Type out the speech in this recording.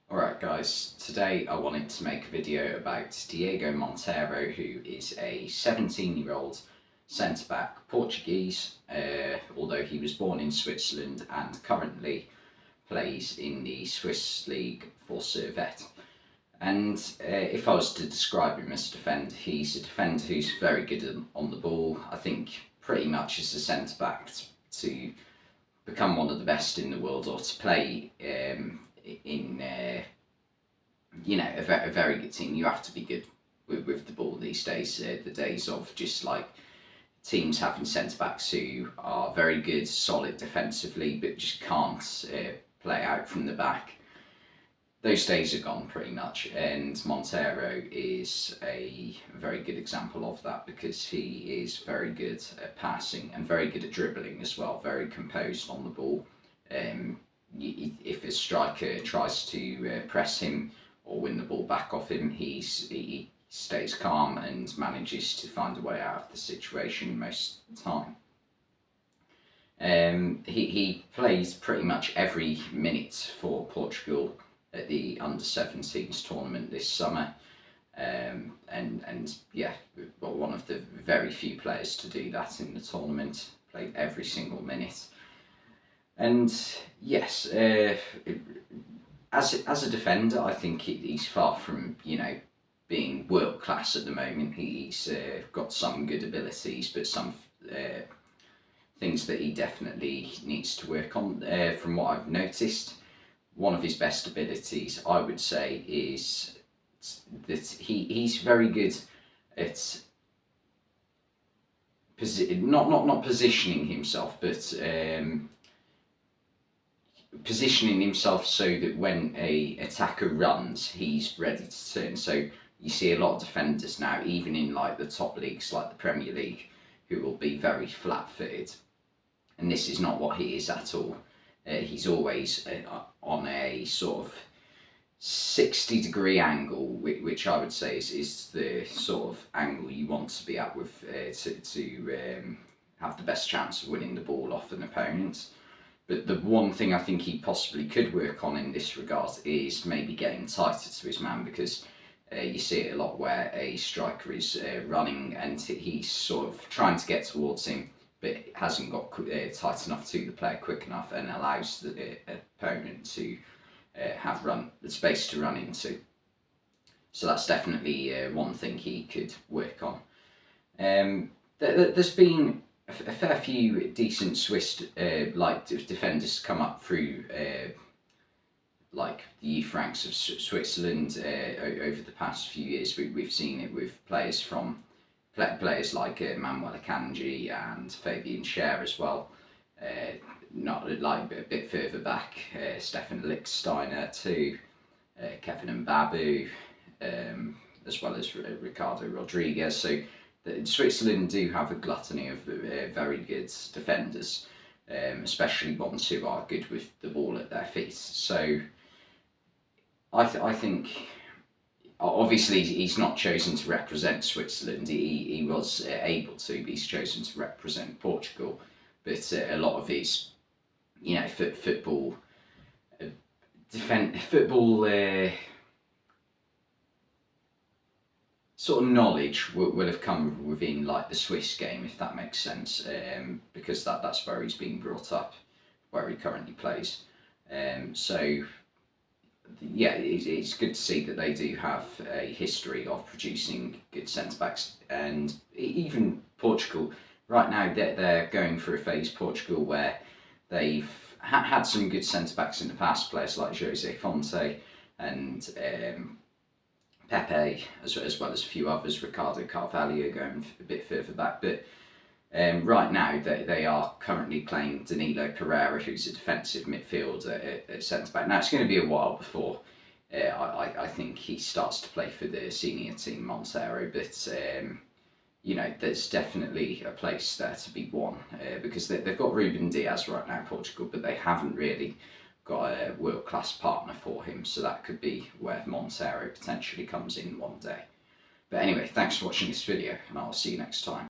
Alright guys, today I wanted to make a video about DIOGO Monteiro, who is a 17-year-old centre-back Portuguese, although he was born in Switzerland and currently plays in the Swiss league for Servette. And if I was to describe him as a defender, he's a defender who's very good on the ball. I think pretty much as a centre-back to become one of the best in the world, or to play in a very good team, you have to be good with the ball these days. The days of just like teams having centre backs who are very good, solid defensively, but just can't play out from the back. Those days are gone pretty much, and Monteiro is a very good example of that, because he is very good at passing and very good at dribbling as well, very composed on the ball. If a striker tries to press him or win the ball back off him, he stays calm and manages to find a way out of the situation most of the time. He plays pretty much every minute for Portugal at the under-17s tournament this summer, and yeah, well, one of the very few players to do that in the tournament. Played every single minute. And yes, as a defender, I think he's far from being world class at the moment. He's got some good abilities, but some things that he definitely needs to work on. From what I've noticed, one of his best abilities, I would say, is that he's very good at not positioning himself, but positioning himself so that when a attacker runs, he's ready to turn. So you see a lot of defenders now, even in like the top leagues like the Premier League, who will be very flat-footed, and this is not what he is at all. He's always on a sort of 60-degree angle, which I would say is the sort of angle you want to be at with to have the best chance of winning the ball off an opponent. But the one thing I think he possibly could work on in this regard is maybe getting tighter to his man, because you see it a lot where a striker is running and he's sort of trying to get towards him, but hasn't got tight enough to the player quick enough, and allows the opponent to have the space to run into. So that's definitely one thing he could work on. There's been a fair few decent Swiss defenders come up through like the youth ranks of Switzerland over the past few years. We've seen it with players like Manuel Akanji and Fabian Schär as well. Not like a bit further back, Stefan Lichtsteiner too, Kevin Mbabu, as well as Ricardo Rodriguez. So Switzerland do have a gluttony of very good defenders, especially ones who are good with the ball at their feet. So I think, obviously he's not chosen to represent Switzerland. He was able to, but he's chosen to represent Portugal. But a lot of his, football sort of knowledge will have come within like the Swiss game, if that makes sense, because that's where he's been brought up, where he currently plays. So yeah, it's good to see that they do have a history of producing good centre-backs. And even Portugal, right now they're going through a phase, Portugal, where they've had some good centre-backs in the past, players like Jose Fonte and Pepe, as well as a few others, Ricardo Carvalho going a bit further back. But right now they are currently playing Danilo Pereira, who's a defensive midfielder at centre-back. Now it's going to be a while before I think he starts to play for the senior team, Monteiro, but there's definitely a place there to be won, because they've got Ruben Diaz right now, Portugal, but they haven't really got a world-class partner for him, so that could be where Monteiro potentially comes in one day. But anyway, thanks for watching this video, and I'll see you next time.